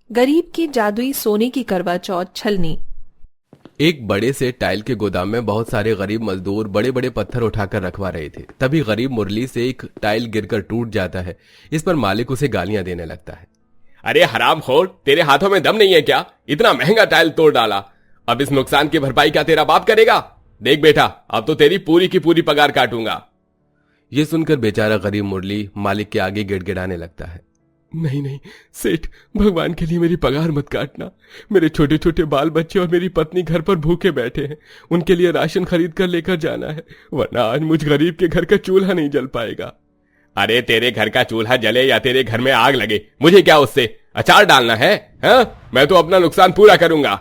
गरीब की जादुई सोने की करवा चौथ छलनी। एक बड़े से टाइल के गोदाम में बहुत सारे गरीब मजदूर बड़े बड़े पत्थर उठाकर रखवा रहे थे। तभी गरीब मुरली से एक टाइल गिरकर टूट जाता है। इस पर मालिक उसे गालियां देने लगता है। अरे हरामखोर, तेरे हाथों में दम नहीं है क्या? इतना महंगा टाइल तोड़ डाला, अब इस नुकसान की भरपाई क्या तेरा बाप करेगा? देख बेटा, अब तो तेरी पूरी की पूरी पगार काटूंगा। ये सुनकर बेचारा गरीब मुरली मालिक के आगे गिड़गिड़ाने लगता है। नहीं नहीं सेठ, भगवान के लिए मेरी पगार मत काटना। मेरे छोटे छोटे बाल बच्चे और मेरी पत्नी घर पर भूखे बैठे हैं, उनके लिए राशन खरीद कर लेकर जाना है, वरना आज मुझ गरीब के घर का चूल्हा नहीं जल पाएगा। अरे तेरे घर का चूल्हा जले या तेरे घर में आग लगे, मुझे क्या उससे? अचार डालना है? हाँ, मैं तो अपना नुकसान पूरा करूंगा।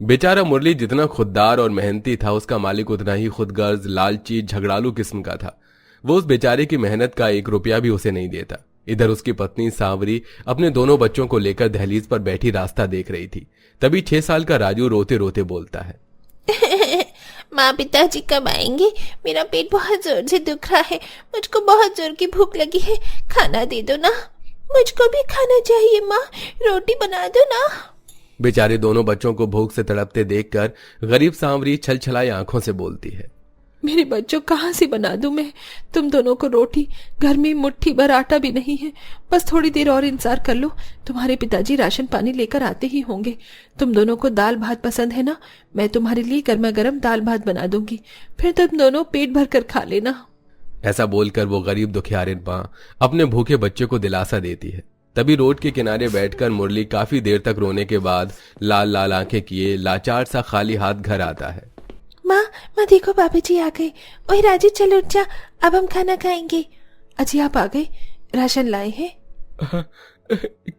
बेचारा मुरली जितना खुददार और मेहनती था, उसका मालिक उतना ही खुदगर्ज, लालची, झगड़ालू किस्म का था। वो उस बेचारे की मेहनत का 1 रुपया भी उसे नहीं देता। इधर उसकी पत्नी सांवरी अपने दोनों बच्चों को लेकर दहलीज पर बैठी रास्ता देख रही थी। तभी 6 साल का राजू रोते रोते बोलता है। माँ पिताजी कब आएंगे? मेरा पेट बहुत जोर से दुख रहा है, मुझको बहुत जोर की भूख लगी है, खाना दे दो ना। मुझको भी खाना चाहिए माँ, रोटी बना दो ना। बेचारे दोनों बच्चों को भूख से तड़पते देखकर गरीब सांवरी छलछलाई आंखों से बोलती है। मेरे बच्चों कहाँ से बना दूं मैं तुम दोनों को रोटी? घर में मुट्ठी भर आटा भी नहीं है। बस थोड़ी देर और इंतजार कर लो, तुम्हारे पिताजी राशन पानी लेकर आते ही होंगे। तुम दोनों को दाल भात पसंद है ना? मैं तुम्हारे लिए गर्मा गर्म दाल भात बना दूंगी, फिर तुम दोनों पेट भर कर खा लेना। ऐसा बोलकर वो गरीब दुखियारिन मां अपने भूखे बच्चे को दिलासा देती है। तभी रोड के किनारे बैठकर मुरली काफी देर तक रोने के बाद लाल लाल आंखें किए लाचार सा खाली हाथ घर आता है। माँ देखो बाबूजी आ गए। ओए राजू चल उठ जा, अब हम खाना खाएंगे। अजी आप आ गए, राशन लाए हैं?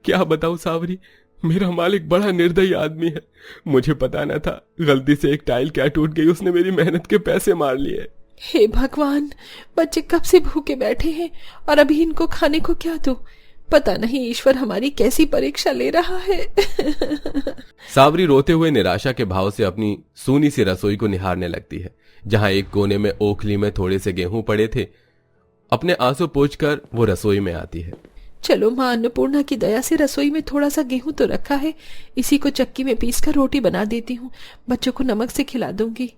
क्या बताऊं सांवरी, मेरा मालिक बड़ा निर्दयी आदमी है। मुझे पता न था, गलती से एक टाइल क्या टूट गई, उसने मेरी मेहनत के पैसे मार लिए। हे भगवान, बच्चे कब से भूखे बैठे हैं और अभी इनको खाने को क्या दूं? पता नहीं ईश्वर हमारी कैसी परीक्षा ले रहा है। सांवरी रोते हुए निराशा के भाव से अपनी सूनी सी रसोई को निहारने लगती है, जहां एक कोने में ओखली में थोड़े से गेहूं पड़े थे। अपने आंसू पोंछकर वो रसोई में आती है। चलो माँ अन्नपूर्णा की दया से रसोई में थोड़ा सा गेहूं तो रखा है, इसी को चक्की में पीसकर रोटी बना देती हूँ, बच्चों को नमक से खिला दूंगी।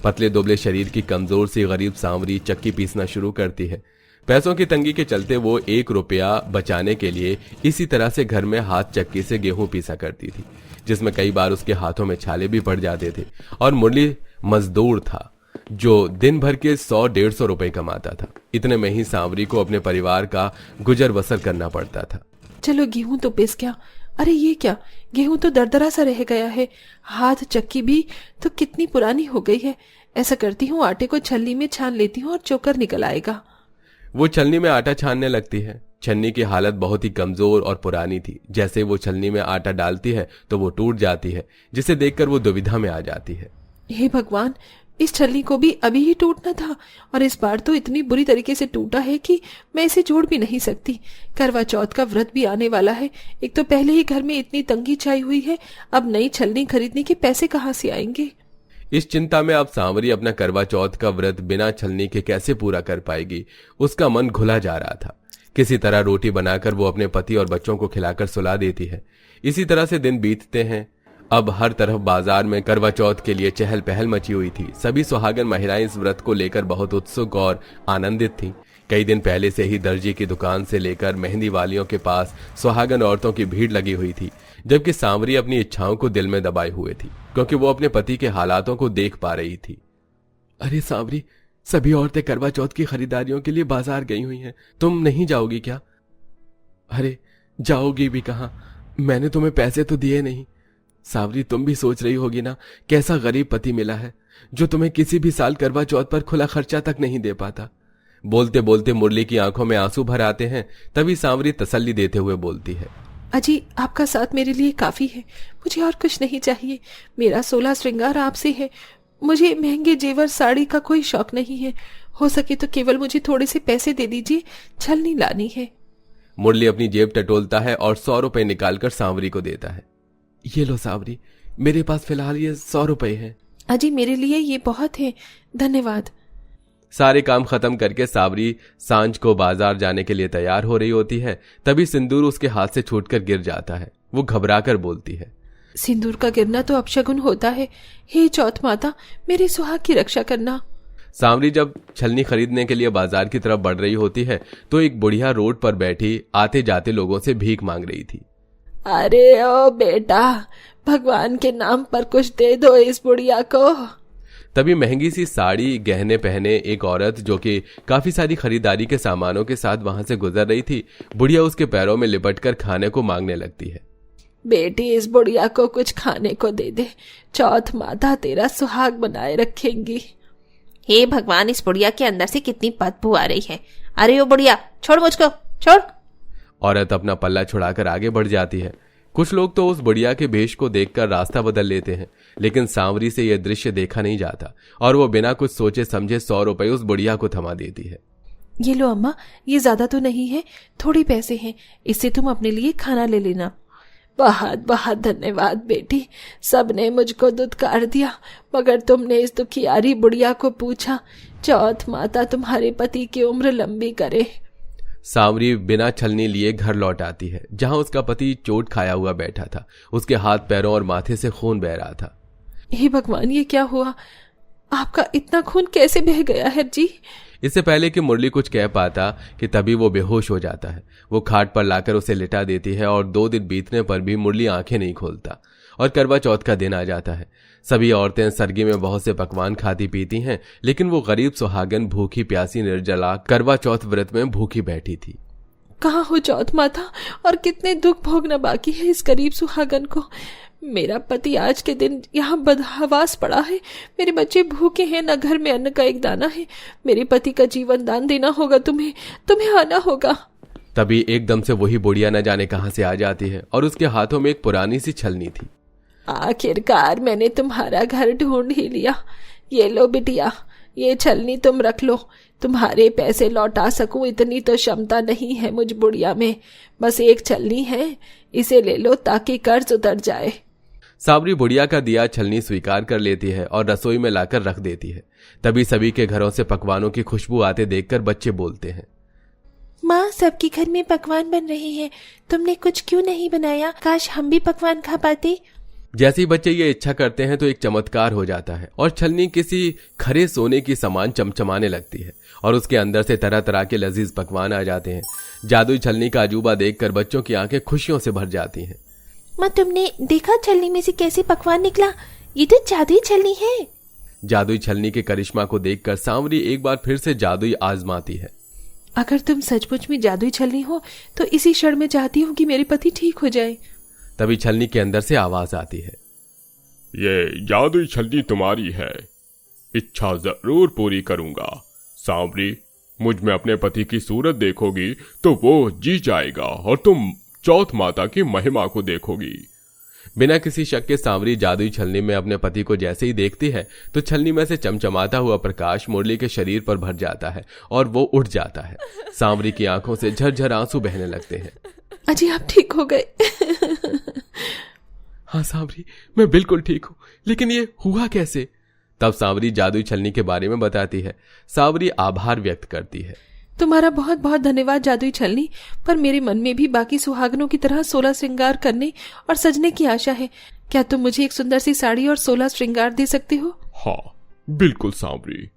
पतले दुबले शरीर की कमजोर सी गरीब सांवरी चक्की पीसना शुरू करती है। पैसों की तंगी के चलते वो 1 रुपया बचाने के लिए इसी तरह से घर में हाथ चक्की से गेहूं पीसा करती थी, जिसमें कई बार उसके हाथों में छाले भी पड़ जाते थे। और मुरली मजदूर था जो दिन भर के 100-150 रुपए कमाता था। इतने में ही सांवरी को अपने परिवार का गुजर बसर करना पड़ता था। चलो गेहूं तो पिस गया। अरे ये क्या, गेहूं तो दरदरा सा रह गया है। हाथ चक्की भी तो कितनी पुरानी हो गई है। ऐसा करती हूँ, आटे को छलनी में छान लेती हूँ और चोकर निकल आएगा। वो छलनी में आटा छानने लगती है। छन्नी की हालत बहुत ही कमजोर और पुरानी थी। जैसे वो छलनी में आटा डालती है तो वो टूट जाती है, जिसे देखकर वो दुविधा में आ जाती है। हे भगवान, इस छलनी को भी अभी ही टूटना था और इस बार तो इतनी बुरी तरीके से टूटा है कि मैं इसे जोड़ भी नहीं सकती। करवा चौथ का व्रत भी आने वाला है। एक तो पहले ही घर में इतनी तंगी छाई हुई है, अब नई छलनी खरीदने के पैसे कहाँ से आएंगे? इस चिंता में अब सांवरी अपना करवा चौथ का व्रत बिना छलनी के कैसे पूरा कर पाएगी, उसका मन घुला जा रहा था। किसी तरह रोटी बनाकर वो अपने पति और बच्चों को खिलाकर सुला देती है। इसी तरह से दिन बीतते हैं। अब हर तरफ बाजार में करवा चौथ के लिए चहल पहल मची हुई थी। सभी सुहागन महिलाएं इस व्रत को लेकर बहुत उत्सुक और आनंदित थीं। कई दिन पहले से ही दर्जी की दुकान से लेकर मेहंदी वालियों के पास सुहागन औरतों की भीड़ लगी हुई थी, जबकि सांवरी अपनी इच्छाओं को दिल में दबाए हुए थी, क्योंकि वो अपने पति के हालातों को देख पा रही थी। अरे सांवरी, सभी औरतें करवा चौथ की खरीदारियों के लिए बाजार गई हुई हैं, तुम नहीं जाओगी क्या? अरे जाओगी भी कहां, मैंने तुम्हें पैसे तो दिए नहीं। सांवरी, तुम भी सोच रही होगी ना, कैसा गरीब पति मिला है जो तुम्हें किसी भी साल करवा चौथ पर खुला खर्चा तक नहीं दे पाता। बोलते बोलते मुरली की आंखों में आंसू भर आते हैं। तभी सांवरी तसल्ली देते हुए बोलती है। अजी आपका साथ मेरे लिए काफी है, मुझे और कुछ नहीं चाहिए। मेरा 16 श्रृंगार आपसे है। मुझे महंगे जेवर साड़ी का कोई शौक नहीं है। हो सके तो केवल मुझे थोड़े से पैसे दे दीजिए, छलनी लानी है। मुरली अपनी जेब टटोलता है और 100 रुपए निकालकर सांवरी को देता है। ये लो सांवरी, मेरे पास फिलहाल ये 100 रुपए हैं। अजी मेरे लिए ये बहुत है, धन्यवाद। सारे काम खत्म करके सांवरी सांझ को बाजार जाने के लिए तैयार हो रही होती है। तभी सिंदूर उसके हाथ से छूटकर गिर जाता है। वो घबराकर बोलती है। सिंदूर का गिरना तो अपशगुन होता है। हे चौथ माता, मेरे सुहाग की रक्षा करना। सांवरी जब छलनी खरीदने के लिए बाजार की तरफ बढ़ रही होती है तो एक बुढ़िया रोड पर बैठी आते जाते लोगों से भीख मांग रही थी। अरे ओ बेटा, भगवान के नाम पर कुछ दे दो इस बुढ़िया को। तभी महंगी सी साड़ी गहने पहने एक औरत जो कि काफी सारी खरीदारी के सामानों के साथ वहां से गुजर रही थी, बुढ़िया उसके पैरों में लिपटकर खाने को मांगने लगती है। बेटी, इस बुढ़िया को कुछ खाने को दे दे, चौथ माता तेरा सुहाग बनाए रखेंगी। हे भगवान, इस बुढ़िया के अंदर से कितनी बदबू आ रही है। अरे ओ बुढ़िया, छोड़ मुझको, छोड़। औरत अपना पल्ला छुड़ाकर आगे बढ़ जाती है। कुछ लोग तो उस बुढ़िया के भेष को देखकर रास्ता बदल लेते हैं, लेकिन सांवरी से यह दृश्य देखा नहीं जाता और वो बिना कुछ सोचे समझे 100 रुपए उस बुढ़िया को थमा देती है। ये लो अम्मा, ये ज्यादा तो नहीं है, थोड़ी पैसे हैं, इससे तुम अपने लिए खाना ले लेना। बहुत बहुत धन्यवाद बेटी, सबने मुझको दुत्कार दिया, मगर तुमने इस दुखियारी बुढ़िया को पूछा। चौथ माता तुम्हारे पति की उम्र लंबी करे। सांवरी बिना छलनी लिए घर लौट आती है, जहां उसका पति चोट खाया हुआ बैठा था। उसके हाथ पैरों और माथे से खून बह रहा था। हे भगवान, ये क्या हुआ? आपका इतना खून कैसे बह गया है जी? इससे पहले कि मुरली कुछ कह पाता कि तभी वो बेहोश हो जाता है। वो खाट पर लाकर उसे लिटा देती है और 2 दिन बीतने पर भी मुरली आंखें नहीं खोलता और करवा चौथ का दिन आ जाता है। सभी औरतें सरगी में बहुत से पकवान खाती पीती हैं, लेकिन वो गरीब सुहागन भूखी प्यासी निर्जला करवा चौथ व्रत में भूखी बैठी थी। कहाँ हो चौथ माता, और कितने दुख भोगना बाकी है इस गरीब सुहागन को। मेरा पति आज के दिन यहाँ बदहवास पड़ा है, मेरे बच्चे भूखे हैं, न घर में अन्न का एक दाना है। मेरे पति का जीवन दान देना होगा, तुम्हें आना होगा। तभी एकदम से वही बुढ़िया न जाने कहां से आ जाती है और उसके हाथों में एक पुरानी सी छलनी थी। आखिरकार मैंने तुम्हारा घर ढूंढ ही लिया। ये लो बिटिया, ये छलनी तुम रख लो। तुम्हारे पैसे लौटा सकूं इतनी तो क्षमता नहीं है मुझ बुढ़िया में। बस एक छलनी है, इसे ले लो ताकि कर्ज उतर जाए। सांवरी बुढ़िया का दिया छलनी स्वीकार कर लेती है और रसोई में लाकर रख देती है। तभी सभी के घरों से पकवानों की खुशबू आते देखकर बच्चे बोलते हैं, माँ, सबके घर में पकवान बन रहे हैं, तुमने कुछ क्यों नहीं बनाया? काश हम भी पकवान खा पाते। जैसे ही बच्चे ये इच्छा करते हैं तो एक चमत्कार हो जाता है और छलनी किसी खरे सोने की समान चमचमाने लगती है और उसके अंदर से तरह तरह के लजीज पकवान आ जाते हैं। जादुई छलनी का अजूबा देखकर बच्चों की आंखें खुशियों से भर जाती हैं। माँ, तुमने देखा छलनी में से कैसे पकवान निकला? ये तो जादुई छलनी है। जादुई छलनी के करिश्मा को देखकर सांवरी एक बार फिर से जादुई आजमाती है। अगर तुम सचमुच में जादुई छलनी हो तो इसी क्षण में चाहती हूँ कि मेरे पति ठीक हो जाए। तभी छलनी के अंदर से आवाज आती है, ये जादुई छलनी तुम्हारी है, इच्छा जरूर पूरी करूंगा। सांवरी, मुझ में अपने पति की सूरत देखोगी तो वो जी जाएगा और तुम चौथ माता की महिमा को देखोगी। बिना किसी शक के सांवरी जादुई छलनी में अपने पति को जैसे ही देखती है तो छलनी में से चमचमाता हुआ प्रकाश मुरली के शरीर पर भर जाता है और वो उठ जाता है। सांवरी की आंखों से झरझर आंसू बहने लगते हैं। अजी, आप ठीक हो गए? हाँ सांवरी, मैं बिल्कुल ठीक हूँ, लेकिन ये हुआ कैसे? तब सांवरी जादुई छलनी के बारे में बताती है। सांवरी आभार व्यक्त करती है। तुम्हारा बहुत बहुत धन्यवाद जादुई छलनी, पर मेरे मन में भी बाकी सुहागनों की तरह 16 श्रृंगार करने और सजने की आशा है। क्या तुम मुझे एक सुंदर सी साड़ी और 16 श्रृंगार दे सकते हो? हाँ बिल्कुल सांवरी।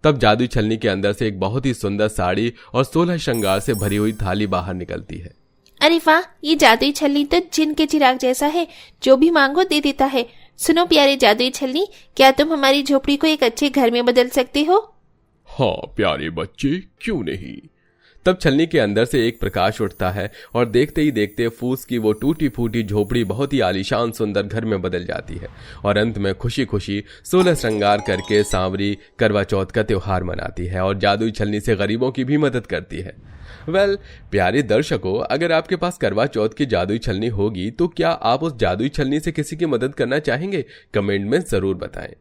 तब जादुई छलनी के अंदर से एक बहुत ही सुंदर साड़ी और 16 श्रृंगार से भरी हुई थाली बाहर निकलती है। अरे वाह, ये जादुई छलनी तो जिन के चिराग जैसा है, जो भी मांगो दे देता है। सुनो प्यारे जादुई छलनी, क्या तुम हमारी झोपड़ी को एक अच्छे घर में बदल सकते हो? हाँ प्यारे बच्चे, क्यों नहीं। तब छलनी के अंदर से एक प्रकाश उठता है और देखते ही देखते फूस की वो टूटी फूटी झोपड़ी बहुत ही आलीशान सुंदर घर में बदल जाती है और अंत में खुशी खुशी 16 श्रृंगार करके सांवरी करवा चौथ का त्योहार मनाती है और जादुई छलनी से गरीबों की भी मदद करती है। प्यारे दर्शकों, अगर आपके पास करवा चौथ की जादुई छलनी होगी तो क्या आप उस जादुई छलनी से किसी की मदद करना चाहेंगे? कमेंट में जरूर बताएं।